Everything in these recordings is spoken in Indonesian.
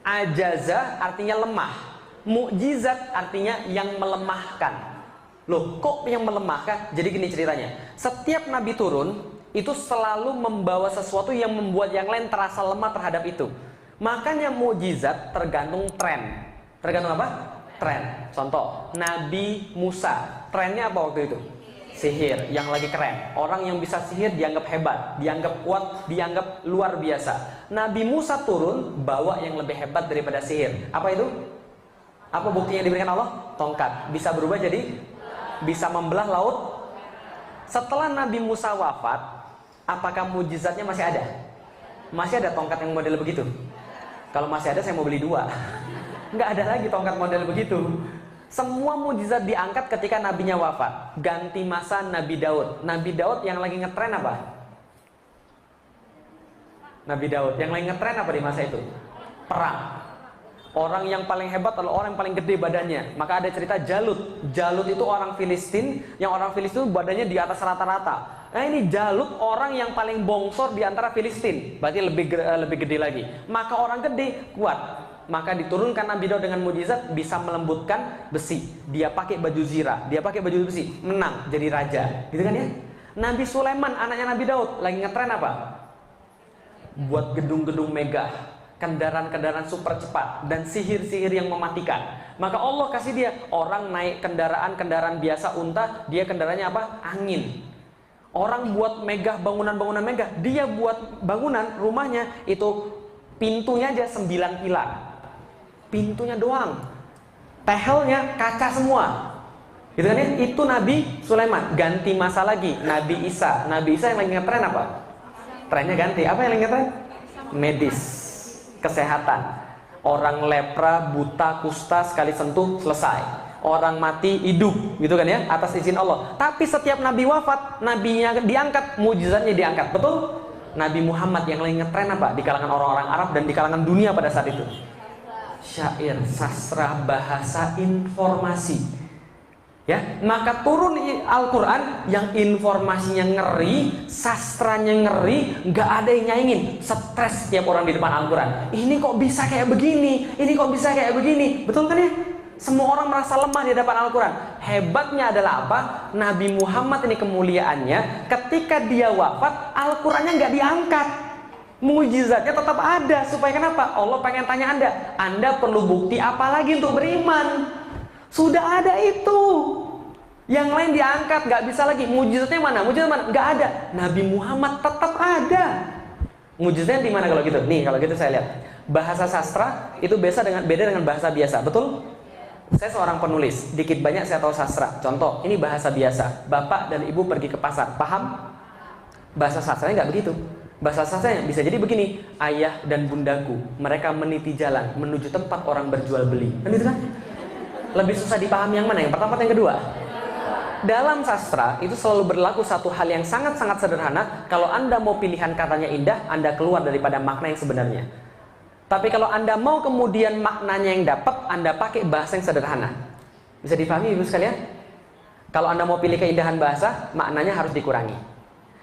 Ajaza artinya lemah. Mukjizat artinya yang melemahkan. Loh, kok yang melemahkan? Jadi gini ceritanya. Setiap nabi turun itu selalu membawa sesuatu yang membuat yang lain terasa lemah terhadap itu. Makanya mukjizat tergantung tren. Tergantung apa? Tren. Contoh, Nabi Musa. Trennya apa waktu itu? Sihir, yang lagi keren. Orang yang bisa sihir dianggap hebat, dianggap kuat, dianggap luar biasa. Nabi Musa turun bawa yang lebih hebat daripada sihir. Apa itu? Apa buktinya diberikan Allah? Tongkat. Bisa berubah jadi? Bisa membelah laut. Setelah Nabi Musa wafat, apakah mujizatnya masih ada? Masih ada tongkat yang model begitu? Kalau masih ada, saya mau beli 2. Nggak ada lagi tongkat model begitu. Semua mujizat diangkat ketika nabinya wafat. Ganti masa Nabi Daud. Nabi Daud yang lagi ngetren apa? Nabi Daud yang lagi ngetren apa di masa itu? Perang. Orang yang paling hebat adalah orang yang paling gede badannya. Maka ada cerita Jalut. Jalut itu orang Filistin, yang orang Filistin badannya di atas rata-rata. Nah ini Jalut orang yang paling bongsor di antara Filistin. Berarti lebih gede lagi. Maka orang gede kuat. Maka diturunkan Nabi Daud dengan mujizat bisa melembutkan besi. Dia pakai baju zirah, dia pakai baju besi, menang jadi raja. Gitu kan ya? Nabi Sulaiman anaknya Nabi Daud lagi ngetren apa? Buat gedung-gedung megah, kendaraan-kendaraan super cepat dan sihir-sihir yang mematikan. Maka Allah kasih dia orang naik kendaraan biasa unta, dia kendaraannya apa? Angin. Orang buat megah bangunan-bangunan megah, dia buat bangunan rumahnya itu pintunya aja 9 pilar. Pintunya doang, tehelnya kaca semua. Gitu kan ya? Itu Nabi Sulaiman. Ganti masa lagi, Nabi Isa. Nabi Isa yang lagi ngetren apa? Trennya ganti. Apa yang lagi ngetren? Medis, kesehatan. Orang lepra, buta, kusta sekali sentuh selesai. Orang mati hidup, gitu kan ya? Atas izin Allah. Tapi setiap Nabi wafat, nabinya diangkat, mujizatnya diangkat. Betul? Nabi Muhammad yang lagi ngetren apa? Di kalangan orang-orang Arab dan di kalangan dunia pada saat itu. Syair, sastra, bahasa, informasi. Ya, maka turun Al-Quran yang informasinya ngeri, sastranya ngeri, nggak ada yang nyaingin. Stres setiap orang di depan Al-Quran. Ini kok bisa kayak begini? Ini kok bisa kayak begini? Betul kan ya? Semua orang merasa lemah di hadapan Al-Quran. Hebatnya adalah apa? Nabi Muhammad ini kemuliaannya, ketika dia wafat, Al-Qurannya nggak diangkat. Mujizatnya tetap ada. Supaya kenapa? Allah pengen tanya Anda perlu bukti apa lagi untuk beriman? Sudah ada itu. Yang lain diangkat, nggak bisa lagi. Mujizatnya mana? Mujizat mana? Nggak ada. Nabi Muhammad tetap ada. Mujizatnya di mana kalau gitu? Nih, kalau gitu saya lihat. Bahasa sastra itu beda dengan bahasa biasa. Betul? Saya seorang penulis. Dikit banyak saya tahu sastra. Contoh, ini bahasa biasa. Bapak dan ibu pergi ke pasar. Paham? Bahasa sastranya nggak begitu. Bahasa sastranya bisa jadi begini. Ayah dan bundaku, mereka meniti jalan menuju tempat orang berjual beli. Kan itu kan? Lebih susah dipahami yang mana? Yang pertama atau yang kedua? Dalam sastra itu selalu berlaku satu hal yang sangat-sangat sederhana. Kalau Anda mau pilihan katanya indah, Anda keluar daripada makna yang sebenarnya. Tapi kalau Anda mau kemudian maknanya yang dapat, Anda pakai bahasa yang sederhana. Bisa dipahami ibu sekalian? Kalau Anda mau pilih keindahan bahasa, maknanya harus dikurangi.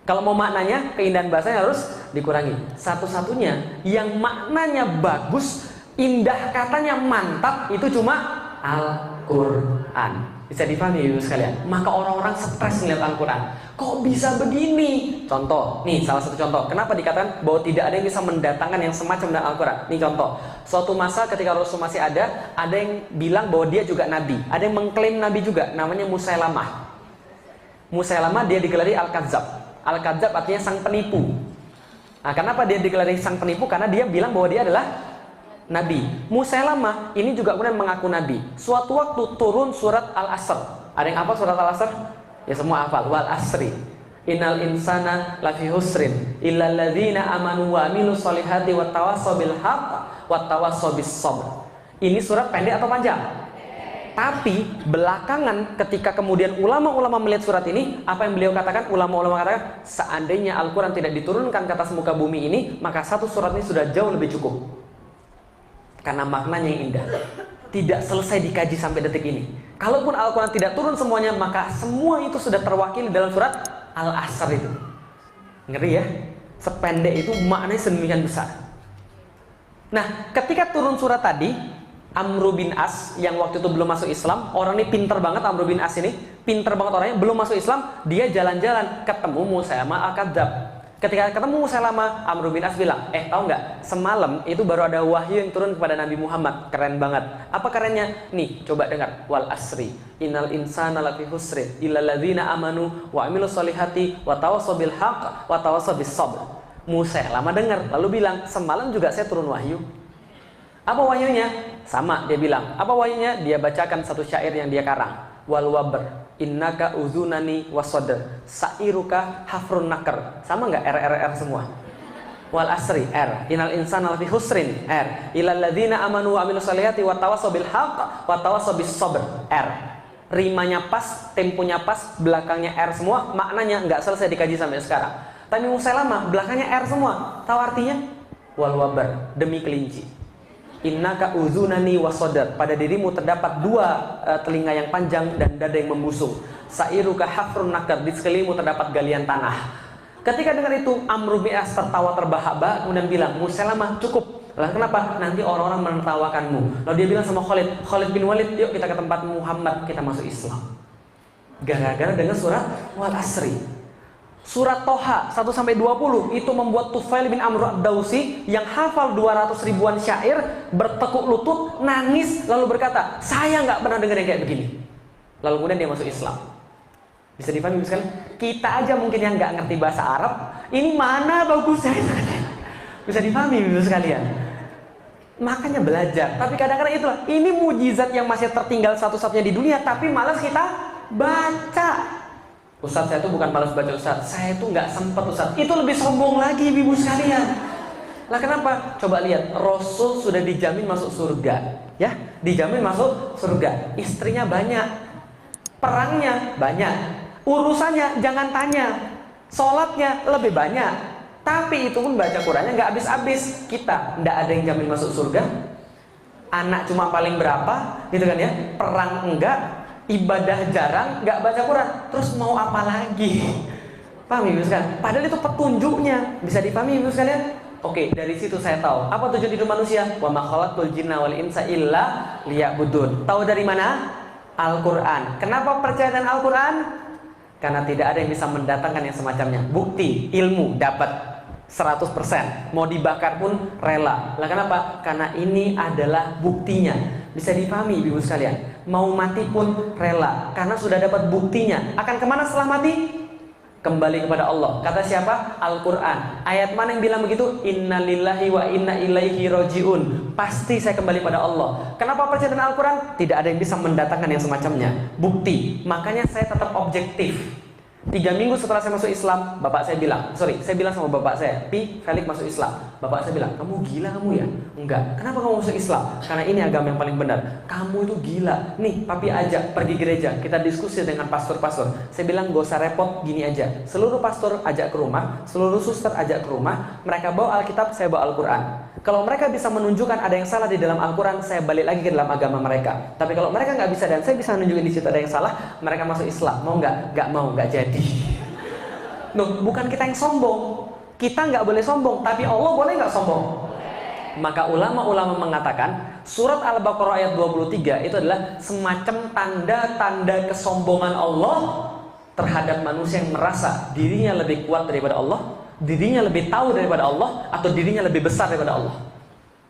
Kalau mau maknanya, keindahan bahasanya harus dikurangi. Satu-satunya yang maknanya bagus, indah katanya mantap, itu cuma Al-Quran. Bisa dipahami ibu sekalian? Maka orang-orang stres melihat Al-Quran. Kok bisa begini? Contoh, nih salah satu contoh. Kenapa dikatakan bahwa tidak ada yang bisa mendatangkan yang semacam dengan Al-Quran? Nih contoh. Suatu masa ketika Rasul masih ada yang bilang bahwa dia juga nabi. Ada yang mengklaim nabi juga, namanya Musailamah. Musailamah dia digelari Al-Kadzab. Al-Kadzab artinya sang penipu. Nah, kenapa dia digelari sang penipu? Karena dia bilang bahwa dia adalah nabi. Musailamah ini juga kemudian mengaku nabi. Suatu waktu turun surat Al-Asr. Ada yang hafal surat Al-Asr? Ya semua hafal. Wal asri. Innal insana lafi husrin illa alladzina amanu wa amilus solihati wa tawassaw bil haqq wa tawassaw bis sabr. Ini surat pendek atau panjang? Tapi belakangan ketika kemudian ulama-ulama melihat surat ini, apa yang beliau katakan? Ulama-ulama katakan, seandainya Al-Quran tidak diturunkan ke atas muka bumi ini, maka satu surat ini sudah jauh lebih cukup. Karena maknanya yang indah. Tidak selesai dikaji sampai detik ini. Kalaupun Al-Quran tidak turun semuanya, maka semua itu sudah terwakili dalam surat Al-Asr itu. Ngeri ya? Sependek itu maknanya sedemikian besar. Nah, ketika turun surat tadi, Amr bin As yang waktu itu belum masuk Islam, orang ini pinter banget, Amr bin As ini pinter banget orangnya, belum masuk Islam, dia jalan-jalan ketemu Musailamah al-Kadzdzab. Ketika ketemu Musailamah, Amr bin As bilang, tahu nggak, semalam itu baru ada wahyu yang turun kepada Nabi Muhammad. Keren banget. Apa kerennya? Nih, coba dengar. Wal asri innal insana lafi husrin illal ladzina amanu wa amilus solihati wa tawassaw bil haqq wa tawassaw bis sabr. Musailamah dengar lalu bilang, semalam juga saya turun wahyu. Apa wahyunya? Sama, dia bilang. Apa wahyunya? Dia bacakan satu syair yang dia karang. Wal wabr innaka uzunani wasodr sa'iruka hafrun nakar. Sama nggak? RRR semua. Wal asri R innal insana lafi husrin R illal ladzina amanu wa amilus solihati wa tawassaw bil haqq wa tawassaw bis sabr R. Rimanya pas, temponya pas, belakangnya R semua, maknanya nggak selesai dikaji sampai sekarang. Tapi Musailamah belakangnya R semua. Tahu artinya? Wal wabr, demi kelinci. Innaka uzunani wasodar, pada dirimu terdapat dua telinga yang panjang dan dada yang membusung. Sa'iruka hafrun nakar, di sekelilingmu terdapat galian tanah. Ketika dengar itu, Amr bin As tertawa terbahak-bahak kemudian bilang, Musailamah cukup. Lah kenapa? Nanti orang-orang menertawakanmu. Lalu dia bilang sama Khalid bin Walid, yuk kita ke tempat Muhammad, kita masuk Islam. Gara-gara dengar surat Wal Asri. Surat Toha 1-20 itu membuat Tufail bin Amr ad-Dausi yang hafal 200 ribuan syair bertekuk lutut, nangis, lalu berkata, saya nggak pernah dengar yang kayak begini. Lalu kemudian dia masuk Islam. Bisa dipahami sekali? Kita aja mungkin yang nggak ngerti bahasa Arab, ini mana bagusnya? Bisa dipahami sekalian? Makanya belajar. Tapi kadang-kadang itulah, ini mujizat yang masih tertinggal satu-satunya di dunia, tapi malas kita baca. Ustaz, saya itu bukan malas baca Ustaz, saya itu nggak sempat Ustaz. Itu lebih sombong lagi ibu sekalian. Lah kenapa? Coba lihat, Rasul sudah dijamin masuk surga, ya, dijamin masuk surga. Istrinya banyak, perangnya banyak, urusannya jangan tanya, sholatnya lebih banyak. Tapi itu pun baca Qurannya nggak habis-habis. Kita nggak ada yang jamin masuk surga. Anak cuma paling berapa, gitu kan ya? Perang enggak. Ibadah jarang, nggak baca Quran, terus mau apa lagi? Paham ibu sekalian? Padahal itu petunjuknya, bisa dipahami ibu sekalian? Oke, dari situ saya tahu apa tujuan hidup manusia. Wa ma khalaqtul jinna wal insa illa liya'budun. Tahu dari mana? Al-Quran. Kenapa percaya dengan Al-Quran? Karena tidak ada yang bisa mendatangkan yang semacamnya. Bukti, ilmu dapat 100%, mau dibakar pun rela. Lah kenapa? Karena ini adalah buktinya. Bisa dipahami ibu sekalian, mau mati pun rela karena sudah dapat buktinya. Akan kemana setelah mati? Kembali kepada Allah. Kata siapa? Al-Quran. Ayat mana yang bilang begitu? Innalillahi wa inna ilaihi roji'un. Pasti saya kembali pada Allah. Kenapa percaya dengan Al-Quran? Tidak ada yang bisa mendatangkan yang semacamnya. Bukti. Makanya saya tetap objektif. 3 minggu setelah saya masuk Islam, bapak saya bilang, saya bilang sama bapak saya, Felix masuk Islam. Bapak saya bilang, kamu gila kamu ya? Enggak. Kenapa kamu masuk Islam? Karena ini agama yang paling benar. Kamu itu gila. Nih, papi ajak pergi gereja, kita diskusi dengan pastor-pastor. Saya bilang, gak usah repot, gini aja. Seluruh pastor ajak ke rumah, seluruh suster ajak ke rumah. Mereka bawa Alkitab, saya bawa Al-Quran. Kalau mereka bisa menunjukkan ada yang salah di dalam Al-Quran, saya balik lagi ke dalam agama mereka. Tapi kalau mereka nggak bisa dan saya bisa menunjukkan di situ ada yang salah, mereka masuk Islam. Mau nggak? Nggak mau, nggak jadi. Nuh, bukan kita yang sombong. Kita nggak boleh sombong, tapi Allah boleh nggak sombong? Maka ulama-ulama mengatakan surat Al-Baqarah ayat 23 itu adalah semacam tanda-tanda kesombongan Allah terhadap manusia yang merasa dirinya lebih kuat daripada Allah, dirinya lebih tahu daripada Allah, atau dirinya lebih besar daripada Allah.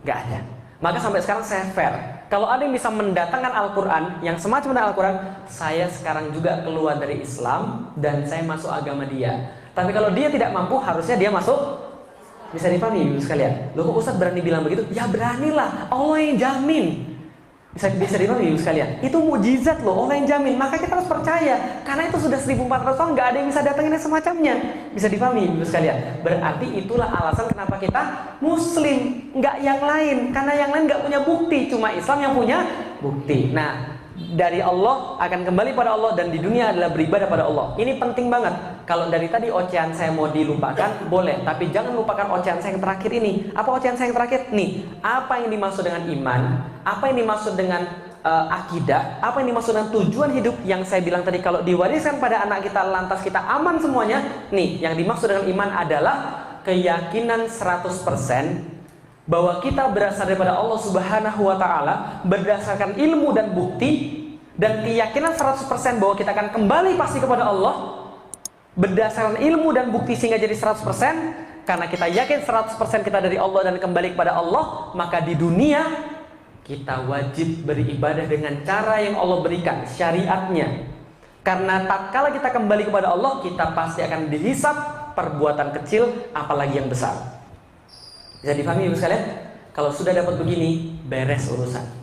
Gak ada. Maka sampai sekarang saya fair. Kalau ada yang bisa mendatangkan Al-Quran yang semacam dengan Al-Quran, saya sekarang juga keluar dari Islam dan saya masuk agama dia. Tapi kalau dia tidak mampu, harusnya dia masuk. Bisa dipahami ibu sekalian? Loh kok Ustaz berani bilang begitu? Ya beranilah, Allah yang jamin. Bisa dipahami ibu sekalian? Itu mujizat loh, Allah yang jamin. Maka kita harus percaya. Karena itu sudah 1400 tahun gak ada yang bisa datangin yang semacamnya. Bisa dipahami ibu sekalian? Berarti itulah alasan kenapa kita Muslim, nggak yang lain. Karena yang lain nggak punya bukti, cuma Islam yang punya bukti. Nah, dari Allah akan kembali pada Allah, dan di dunia adalah beribadah pada Allah. Ini penting banget. Kalau dari tadi ocehan saya mau dilupakan, boleh, tapi jangan lupakan ocehan saya yang terakhir ini. Apa ocehan saya yang terakhir? Nih, apa yang dimaksud dengan iman? Apa yang dimaksud dengan akidah? Apa yang dimaksud dengan tujuan hidup yang saya bilang tadi? Kalau diwariskan pada anak kita, lantas kita aman semuanya. Nih, yang dimaksud dengan iman adalah keyakinan 100% bahwa kita berasal daripada Allah Subhanahu wa taala berdasarkan ilmu dan bukti, dan keyakinan 100% bahwa kita akan kembali pasti kepada Allah berdasarkan ilmu dan bukti sehingga jadi 100%. Karena kita yakin 100% kita dari Allah dan kembali kepada Allah, maka di dunia kita wajib beribadah dengan cara yang Allah berikan, syariatnya. Karena tatkala kita kembali kepada Allah, kita pasti akan dihisab perbuatan kecil apalagi yang besar. Bisa dipahami Ibu sekalian? Kalau sudah dapat begini, beres urusan.